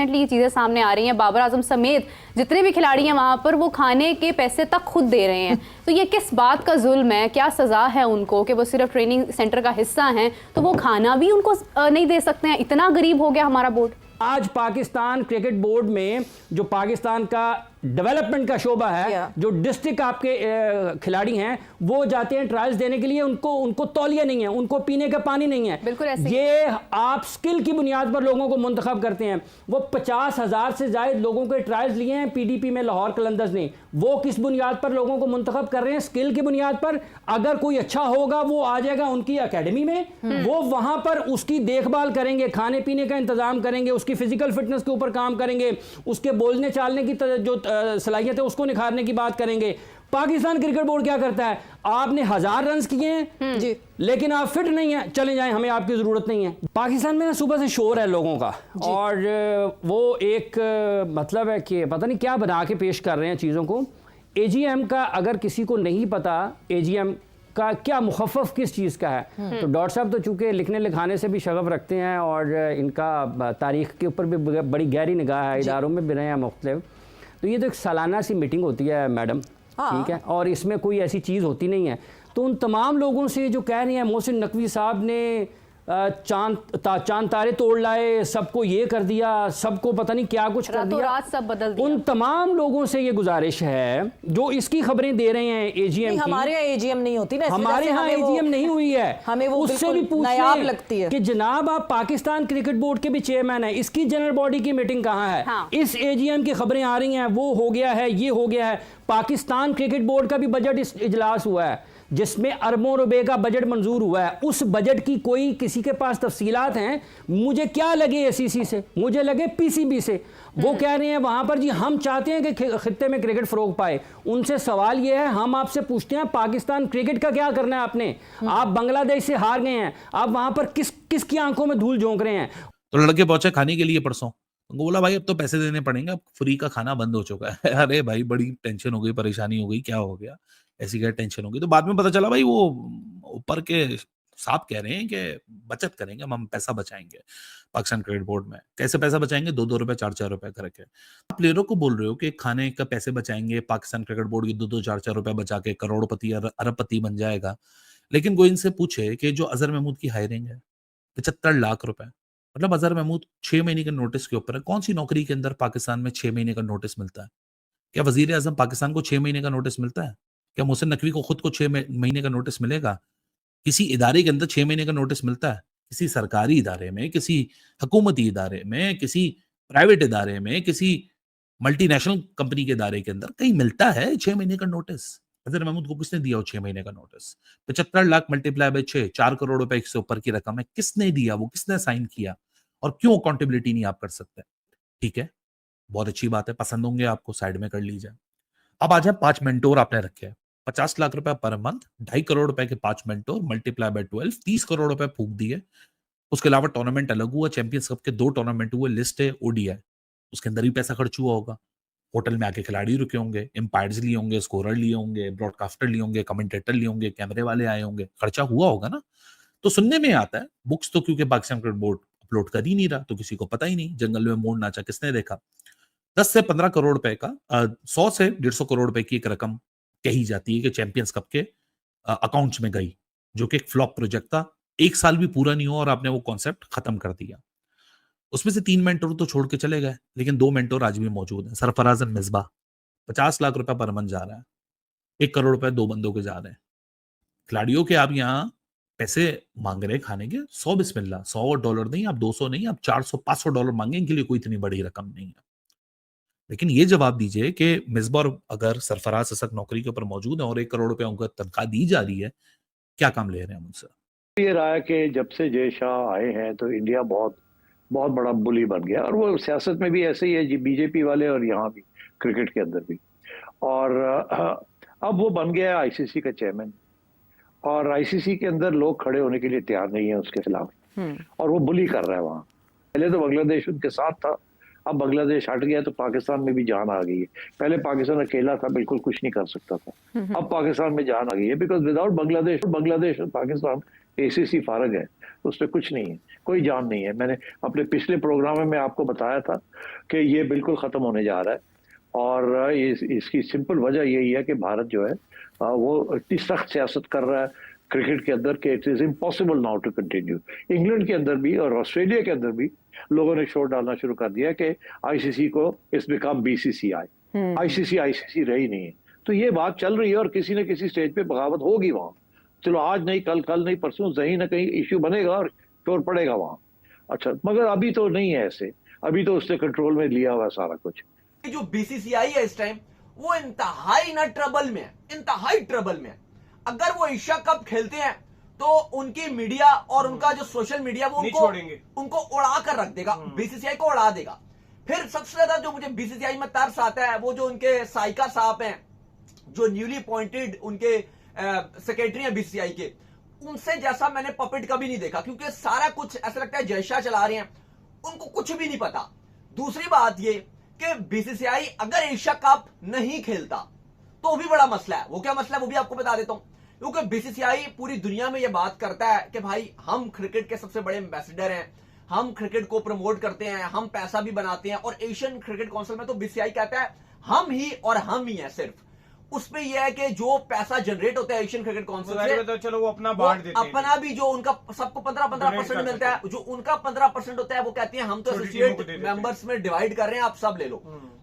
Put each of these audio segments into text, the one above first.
ये चीजें सामने आ रही हैं, बाबर आजम समेत जितने भी खिलाड़ी हैं वहां पर वो खाने के पैसे तक खुद दे रहे हैं। तो ये किस बात का जुल्म है, क्या सजा है उनको कि वो सिर्फ ट्रेनिंग सेंटर का हिस्सा हैं तो वो खाना भी उनको नहीं दे सकते हैं? इतना गरीब हो गया हमारा बोर्ड। आज पाकिस्तान क्रिकेट बोर्ड में जो पाकिस्तान का डेवलपमेंट का शोबा है, जो डिस्ट्रिक्ट आपके खिलाड़ी हैं वो जाते हैं ट्रायल्स देने के लिए, उनको तौलिया नहीं है, उनको पीने का पानी नहीं है। बिल्कुल ऐसे ये आप स्किल की बुनियाद पर लोगों को मुंतखब करते हैं। वो 50,000 से ज्यादा लोगों के ट्रायल्स लिए हैं पीडीपी में लाहौर कलंदर्स ने। वो किस बुनियाद पर लोगों को मुंतखब कर रहे हैं? स्किल की बुनियाद पर। अगर कोई अच्छा होगा वो आ जाएगा उनकी अकेडमी में, वो वहां पर उसकी देखभाल करेंगे, खाने पीने का इंतजाम करेंगे, उसकी फिजिकल फिटनेस के ऊपर काम करेंगे, उसके बोलने चालने की जो सलाहियत है उसको निखारने की बात करेंगे। पाकिस्तान क्रिकेट बोर्ड क्या करता है? आपने 1000 रन किए हैं जी, लेकिन आप फिट नहीं हैं, चले जाएं, हमें आपकी जरूरत नहीं है। पाकिस्तान में ना सुबह से शोर है लोगों का, और वो एक मतलब है कि पता नहीं क्या बना के पेश कर रहे हैं चीज़ों को। एजीएम का अगर किसी को नहीं पता एजीएम का क्या मुखफ़फ़ किस चीज़ का है, तो डॉक्टर साहब तो चूँकि लिखने लिखाने से भी शगफ रखते हैं और इनका तारीख़ के ऊपर भी बड़ी गहरी निगाह है, इदारों में भी रहे हैं मुख्तलिफ। तो ये तो एक सालाना सी मीटिंग होती है मैडम, ठीक है, और इसमें कोई ऐसी चीज़ होती नहीं है। तो उन तमाम लोगों से जो कह रहे हैं मोहसिन नकवी साहब ने चांद तारे तोड़ लाए, सबको ये कर दिया, सबको पता नहीं क्या कुछ कर दिया, रात सब बदल दिया। उन तमाम लोगों से ये गुजारिश है जो इसकी खबरें दे रहे हैं एजीएम की। हमारे यहाँ एजीएम नहीं होती ना, हमारे यहाँ एजीएम नहीं हुई है, हमें वो उससे भी नायाब लगती है कि जनाब आप पाकिस्तान क्रिकेट बोर्ड के भी चेयरमैन है, इसकी जनरल बॉडी की मीटिंग कहाँ है? हाँ। इस एजीएम की खबरें आ रही हैं, वो हो गया है, ये हो गया है। पाकिस्तान क्रिकेट बोर्ड का भी बजट इजलास हुआ है जिसमें अरबों रुपए का बजट मंजूर हुआ है। उस बजट की कोई किसी के पास तफसीलात हैं? मुझे क्या लगे एसीसी से, मुझे लगे पीसीबी से। वो कह रहे हैं वहां पर जी हम चाहते हैं कि खित्ते में क्रिकेट फरोग पाए। उनसे सवाल ये है, हम आपसे पूछते हैं पाकिस्तान क्रिकेट का क्या करना है आपने? आप बांग्लादेश से हार गए हैं, आप वहां पर किसकी आंखों में धूल झोंक रहे हैं? तो लड़के पहुंचे खाने के लिए परसों, उनको बोला भाई अब तो पैसे देने पड़ेंगे, अब फ्री का खाना बंद हो चुका है। अरे भाई बड़ी टेंशन हो गई, परेशानी हो गई, क्या हो गया, ऐसी क्या टेंशन हो गई? तो बाद में पता चला भाई वो ऊपर के साहब कह रहे हैं कि बचत करेंगे, हम पैसा बचाएंगे पाकिस्तान क्रिकेट बोर्ड में। कैसे पैसा बचाएंगे? 2-2 रुपए 4-4 रुपए करके। आप प्लेयरों को बोल रहे हो कि खाने का पैसे बचाएंगे, पाकिस्तान क्रिकेट बोर्ड की 2-2 4-4 रुपए बचा के करोड़पति अरबपति बन जाएगा। लेकिन कोई इनसे पूछे कि जो अजहर महमूद की हायरिंग है 75 लाख रुपए, मतलब अजहर महमूद 6 महीने के नोटिस के ऊपर है। कौन सी नौकरी के अंदर पाकिस्तान में 6 महीने का नोटिस मिलता है? क्या वजीर आजम पाकिस्तान को 6 महीने का नोटिस मिलता है? क्या मोहसिन नकवी को खुद को 6 महीने का नोटिस मिलेगा? किसी इदारे के अंदर 6 महीने का नोटिस मिलता है? किसी सरकारी इदारे में, किसी हुकूमती इदारे में, किसी प्राइवेट इदारे में, किसी मल्टीनेशनल कंपनी के इदारे के अंदर कहीं मिलता है 6 महीने का नोटिस? अजहर महमूद को किसने दिया वो 6 महीने का notice? 75 lakh multiply by 6, 4 crore रुपए से ऊपर की रकम है। किसने दिया वो? किसने साइन किया? और क्यों अकाउंटेबिलिटी नहीं आप कर सकते? ठीक है, बहुत अच्छी बात है, पसंद होंगे आपको, साइड में कर लीजिए। अब आ जाए 5 मेंटोर आपने रखे हैं, 50 लाख रुपए पर मंथ, 2.5 करोड़ रुपए के 5 मेंटोर मल्टीप्लाई बाय 12, 30 करोड़ रुपए फूंक दिए। उसके अलावा टूर्नामेंट अलग हुआ, चैंपियंस कप के 2 टूर्नामेंट हुए, लिस्ट है ओडीआई, उसके अंदर भी पैसा खर्च हुआ होगा। होटल में आके खिलाड़ी रुके होंगे, एम्पायर्स लिए होंगे, स्कोरर लिए होंगे, ब्रॉडकास्टर लिए होंगे, कमेंटेटर लिए होंगे, कैमरे वाले आए होंगे, खर्चा हुआ होगा ना। तो सुनने में आता है, बुक्स तो क्योंकि पाकिस्तान क्रिकेट बोर्ड अपलोड कर ही नहीं रहा तो किसी को पता ही नहीं, जंगल में मोर नाचा किसने देखा। 10 से 15 करोड़ रुपए का 100 से 150 करोड़ रुपए की एक रकम कही जाती है कि चैंपियंस कप के अकाउंट्स में गई, जो कि एक फ्लॉप प्रोजेक्ट था, 1 साल भी पूरा नहीं हुआ और आपने वो कॉन्सेप्ट खत्म कर दिया। उसमें से 3 मेंटोर तो छोड़ के चले गए, लेकिन 2 मेंटोर आज भी मौजूद हैं। सरफराज एंड मिसबा, 50 लाख रुपए पर मंथ जा रहा है, 1 करोड़ रुपए 2 बंदों के जा रहे हैं। खिलाड़ियों के आप यहाँ पैसे मांग रहे खाने के, 100 बिस्मिल्लाह, $100 नहीं, आप 200 नहीं, आप 400-500 डॉलर मांगे, इनके लिए कोई इतनी बड़ी रकम नहीं है। लेकिन ये जवाब दीजिए कि मिसबा अगर सरफराज असद नौकरी के ऊपर मौजूद है और 1 करोड़ रुपए उनको तनख्वाह दी जा रही है, क्या काम ले रहे हैं उनसे? ये रहा है कि जब से जय शाह आए हैं तो इंडिया बहुत बहुत बड़ा बुली बन गया, और वो सियासत में भी ऐसे ही है जी, बीजेपी वाले और यहाँ भी क्रिकेट के अंदर भी। और अब वो बन गया आईसीसी का चेयरमैन, और आईसीसी के अंदर लोग खड़े होने के लिए तैयार नहीं है उसके खिलाफ, और वो बुली कर रहा है वहाँ। पहले तो बांग्लादेश उनके साथ था, अब बांग्लादेश हट गया तो पाकिस्तान में भी जान आ गई है। पहले पाकिस्तान अकेला था, बिल्कुल कुछ नहीं कर सकता था, अब पाकिस्तान में जान आ गई है, बिकॉज विदाउट बांग्लादेश और पाकिस्तान एसीसी फारग है। उसमें कुछ नहीं है, कोई जान नहीं है। मैंने अपने पिछले प्रोग्राम में आपको बताया था कि ये बिल्कुल ख़त्म होने जा रहा है, और इसकी सिंपल वजह यही है कि भारत जो है वो इतनी सख्त सियासत कर रहा है क्रिकेट के अंदर कि it is impossible now to continue. England के अंदर भी और ऑस्ट्रेलिया के अंदर भी लोगों ने शोर डालना शुरू कर दिया कि आईसीसी को इट्स बिकम बीसीसीआई। आईसीसी रही नहीं है। तो ये बात चल रही है और किसी न किसी स्टेज पे बगावत होगी वहाँ। चलो आज नहीं, कल नहीं, परसों कहीं ना कहीं इश्यू बनेगा और शोर पड़ेगा वहाँ। अच्छा, मगर अभी तो नहीं है ऐसे, अभी तो उसने कंट्रोल में लिया हुआ सारा कुछ। जो बीसीसीआई है इस टाइम वो इंतहाई ना ट्रबल में है, इंतहाई ट्रबल में है। अगर वो एशिया कप खेलते हैं तो उनकी मीडिया और उनका जो सोशल मीडिया वो उनको उड़ा कर रख देगा, बीसीसीआई को उड़ा देगा। फिर सबसे ज्यादा जो मुझे बीसीसीआई में तरस आता है वो जो उनके साइका साहब हैं, जो न्यूली अपॉइंटेड उनके सेक्रेटरी हैं बीसीसीआई के, उनसे जैसा मैंने पपेट कभी नहीं देखा, क्योंकि सारा कुछ ऐसा लगता है जयशाह चला रहे हैं, उनको कुछ भी नहीं पता। दूसरी बात ये कि बीसीसीआई अगर एशिया कप नहीं खेलता तो भी बड़ा मसला है। वो क्या मसला है वो भी आपको बता देता हूं, क्योंकि बीसीसीआई पूरी दुनिया में यह बात करता है कि भाई हम क्रिकेट के सबसे बड़े एम्बेसडर हैं, हम क्रिकेट को प्रमोट करते हैं, हम पैसा भी बनाते हैं। और एशियन क्रिकेट काउंसिल में तो बीसीसीआई कहता है हम ही और हम ही हैं सिर्फ। उसमें यह है कि जो पैसा जनरेट होता है एशियन क्रिकेट काउंसिल से, तो चलो वो अपना बांट देते हैं, अपना भी जो उनका सबको 15% मिलता है, जो उनका 15% होता है वो कहते हैं हम तो एसोसिएट मेंबर्स में डिवाइड कर रहे हैं, आप सब ले लो।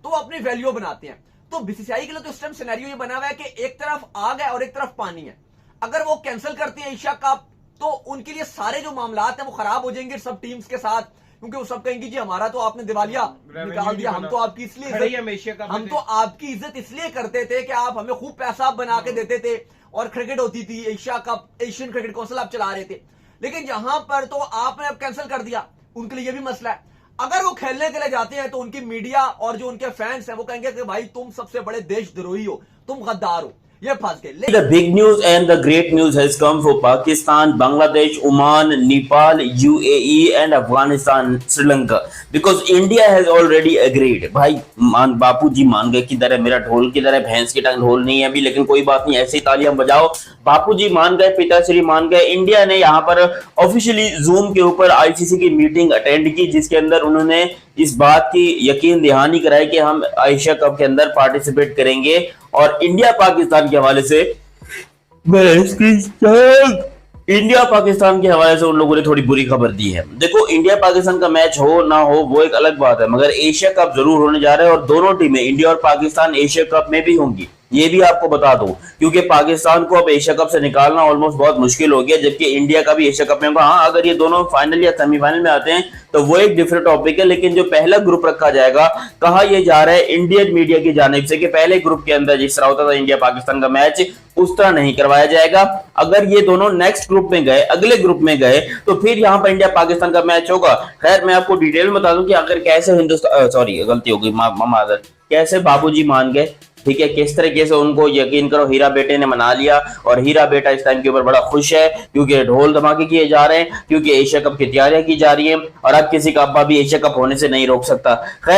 तो वो अपनी वैल्यू बनाते हैं। तो बीसीसीआई के लिए तो इस टाइम सिनेरियो ये बना हुआ है कि एक तरफ आग है और एक तरफ पानी है। अगर वो कैंसिल करते हैं एशिया कप तो उनके लिए सारे जो मामलात हैं वो खराब हो जाएंगे सब टीम्स के साथ, क्योंकि वो सब कहेंगे जी हमारा तो आपने दिवालिया निकाल दिया, हम तो आपकी इसलिए हम तो आपकी इज्जत इसलिए करते थे कि आप हमें खूब पैसा बना के देते थे और क्रिकेट होती थी, Asia cup Asian cricket council आप चला रहे थे। लेकिन यहां पर तो आपने अब कैंसिल कर दिया, उनके लिए भी मसला है। अगर वो खेलने के लिए जाते हैं तो उनकी मीडिया और जो उनके फैंस हैं वो कहेंगे कि भाई तुम सबसे बड़े देशद्रोही हो, तुम गद्दार हो, ये फंस गए। The big news and the great news has come for Pakistan, Bangladesh, Oman, Nepal, UAE and Afghanistan, Sri Lanka, because India has already agreed। भाई बापू जी मान गए, किधर है मेरा ढोल, किधर है भैंस की टांग, ढोल नहीं है अभी, लेकिन कोई बात नहीं, ऐसे ही तालियां बजाओ। बापू जी मान गए, पिताश्री मान गए। इंडिया ने यहाँ पर ऑफिशियली जूम के ऊपर आईसीसी की मीटिंग अटेंड की, जिसके अंदर उन्होंने इस बात की यकीन दहानी कराई कि हम एशिया कप के अंदर पार्टिसिपेट करेंगे। और इंडिया पाकिस्तान के हवाले से इंडिया पाकिस्तान के हवाले से उन लोगों ने थोड़ी बुरी खबर दी है। देखो, इंडिया पाकिस्तान का मैच हो ना हो वो एक अलग बात है, मगर एशिया कप जरूर होने जा रहा है और दोनों टीमें इंडिया और पाकिस्तान एशिया कप में भी होंगी, ये भी आपको बता दूं, क्योंकि पाकिस्तान को अब एशिया कप से निकालना ऑलमोस्ट बहुत मुश्किल हो गया, जबकि इंडिया का भी एशिया कप में होगा। हाँ, अगर ये दोनों फाइनल या सेमीफाइनल में आते हैं तो वो एक डिफरेंट टॉपिक है, लेकिन जो पहला ग्रुप रखा जाएगा, कहा यह जा रहा है इंडियन मीडिया की जानिब से कि पहले ग्रुप के अंदर जिस तरह होता था इंडिया पाकिस्तान का मैच, उस तरह नहीं करवाया जाएगा। अगर ये दोनों नेक्स्ट ग्रुप में गए, अगले ग्रुप में गए, तो फिर यहाँ पर इंडिया पाकिस्तान का मैच होगा। खैर, मैं आपको डिटेल में बता दूं कि आखिर कैसे हिंदुस्तान, सॉरी गलती हो गई, मामादर, कैसे बाबूजी मान गए, ठीक है, किस तरीके से उनको यकीन करो हीरा बेटे ने मना लिया। और हीरा बेटा इस टाइम के ऊपर बड़ा खुश है, क्योंकि ढोल धमाके किए जा रहे हैं, क्योंकि एशिया कप की तैयारियां की जा रही हैं और अब किसी का अब्बा भी एशिया कप होने से नहीं रोक सकता। खैर